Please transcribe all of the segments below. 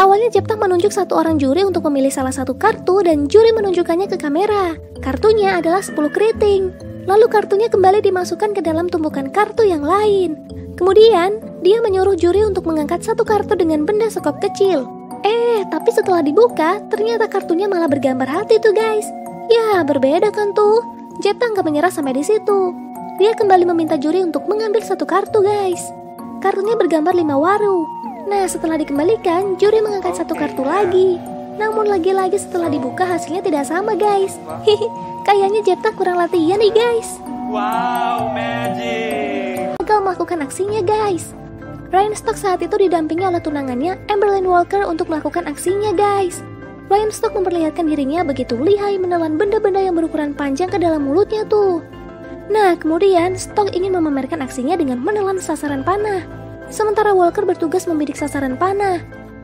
Awalnya Jeptak menunjuk satu orang juri untuk memilih salah satu kartu dan juri menunjukkannya ke kamera. Kartunya adalah 10 keriting. Lalu kartunya kembali dimasukkan ke dalam tumpukan kartu yang lain. Kemudian, dia menyuruh juri untuk mengangkat satu kartu dengan benda sekop kecil. Tapi setelah dibuka, ternyata kartunya malah bergambar hati tuh guys. Ya, berbeda kan tuh. Jeptak nggak menyerah sampai di situ. Dia kembali meminta juri untuk mengambil satu kartu guys. Kartunya bergambar 5 waru. Nah, setelah dikembalikan, juri mengangkat satu kartu lagi. Namun lagi-lagi setelah dibuka hasilnya tidak sama guys. Kayaknya Jeptak kurang latihan nih guys. Wow, magic. Gagal melakukan aksinya guys. Ryan Stock saat itu didampingi oleh tunangannya Amberlynn Walker untuk melakukan aksinya guys. Ryan Stock memperlihatkan dirinya begitu lihai menelan benda-benda yang berukuran panjang ke dalam mulutnya tuh. Nah, kemudian Stock ingin memamerkan aksinya dengan menelan sasaran panah. Sementara Walker bertugas membidik sasaran panah.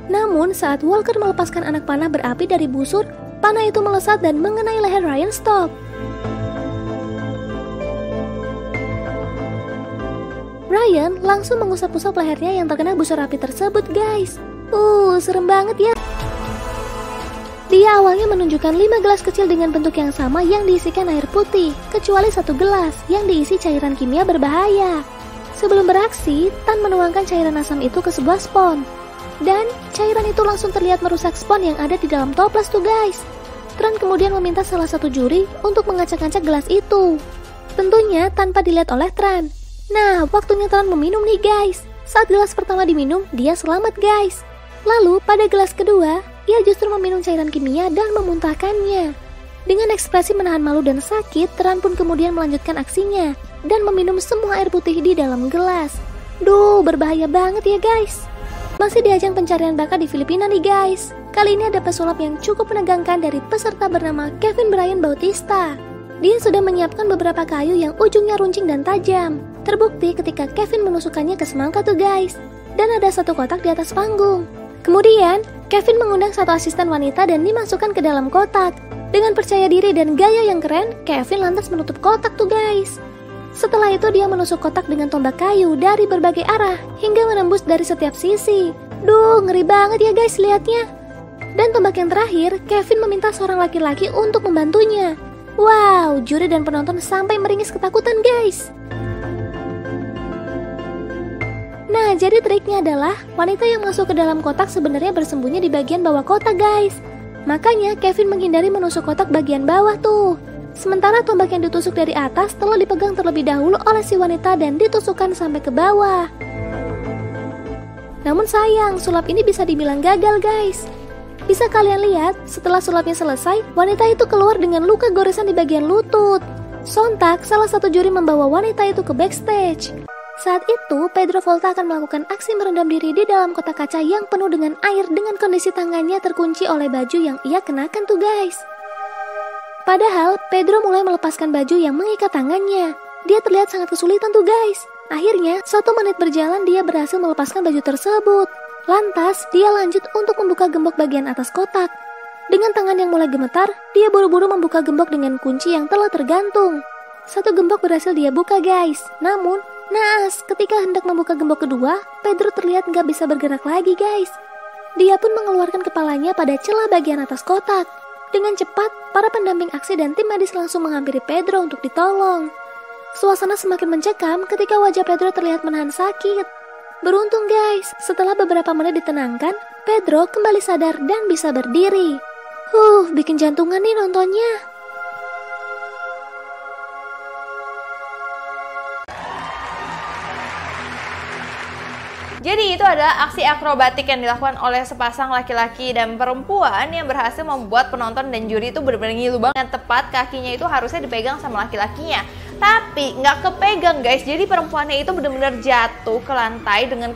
Namun, saat Walker melepaskan anak panah berapi dari busur, panah itu melesat dan mengenai leher Ryan Stock. Ryan langsung mengusap-usap lehernya yang terkena busur api tersebut guys. Serem banget ya. Dia awalnya menunjukkan 5 gelas kecil dengan bentuk yang sama yang diisikan air putih, kecuali satu gelas yang diisi cairan kimia berbahaya. Sebelum beraksi, Tan menuangkan cairan asam itu ke sebuah spons. Dan cairan itu langsung terlihat merusak spons yang ada di dalam toples tuh guys. Tran kemudian meminta salah satu juri untuk mengacak-ngacak gelas itu. Tentunya tanpa dilihat oleh Tran. Nah, waktunya Tran meminum nih guys. Saat gelas pertama diminum, dia selamat guys. Lalu pada gelas kedua, ia justru meminum cairan kimia dan memuntahkannya. Dengan ekspresi menahan malu dan sakit, Tran pun kemudian melanjutkan aksinya dan meminum semua air putih di dalam gelas. Berbahaya banget ya guys. Masih di ajang pencarian bakat di Filipina nih guys. Kali ini ada pesulap yang cukup menegangkan dari peserta bernama Kevin Brian Bautista. Dia sudah menyiapkan beberapa kayu yang ujungnya runcing dan tajam. Terbukti ketika Kevin menusukkannya ke semangka tuh guys. Dan ada satu kotak di atas panggung. Kemudian, Kevin mengundang satu asisten wanita dan dimasukkan ke dalam kotak. Dengan percaya diri dan gaya yang keren, Kevin lantas menutup kotak tuh guys. Setelah itu dia menusuk kotak dengan tombak kayu dari berbagai arah hingga menembus dari setiap sisi. Ngeri banget ya guys lihatnya. Dan tombak yang terakhir, Kevin meminta seorang laki-laki untuk membantunya. Wow, juri dan penonton sampai meringis ketakutan guys. Nah, jadi triknya adalah wanita yang masuk ke dalam kotak sebenarnya bersembunyi di bagian bawah kotak guys. Makanya Kevin menghindari menusuk kotak bagian bawah tuh. Sementara tombak yang ditusuk dari atas telah dipegang terlebih dahulu oleh si wanita dan ditusukkan sampai ke bawah. Namun sayang, sulap ini bisa dibilang gagal guys. Bisa kalian lihat, setelah sulapnya selesai, wanita itu keluar dengan luka goresan di bagian lutut. Sontak, salah satu juri membawa wanita itu ke backstage. Saat itu, Pedro Volta akan melakukan aksi merendam diri di dalam kotak kaca yang penuh dengan air dengan kondisi tangannya terkunci oleh baju yang ia kenakan tuh guys. Padahal, Pedro mulai melepaskan baju yang mengikat tangannya. Dia terlihat sangat kesulitan tuh guys. Akhirnya, 1 menit berjalan dia berhasil melepaskan baju tersebut. Lantas, dia lanjut untuk membuka gembok bagian atas kotak. Dengan tangan yang mulai gemetar, dia buru-buru membuka gembok dengan kunci yang telah tergantung. 1 gembok berhasil dia buka guys. Namun, naas, ketika hendak membuka gembok kedua, Pedro terlihat nggak bisa bergerak lagi guys. Dia pun mengeluarkan kepalanya pada celah bagian atas kotak. Dengan cepat, para pendamping aksi dan tim medis langsung menghampiri Pedro untuk ditolong. Suasana semakin mencekam ketika wajah Pedro terlihat menahan sakit. Beruntung guys, setelah beberapa menit ditenangkan, Pedro kembali sadar dan bisa berdiri. Bikin jantungan nih nontonnya. Jadi itu adalah aksi akrobatik yang dilakukan oleh sepasang laki-laki dan perempuan yang berhasil membuat penonton dan juri itu benar-benar ngilu banget. Yang tepat kakinya itu harusnya dipegang sama laki-lakinya, tapi nggak kepegang guys. Jadi perempuannya itu benar-benar jatuh ke lantai dengan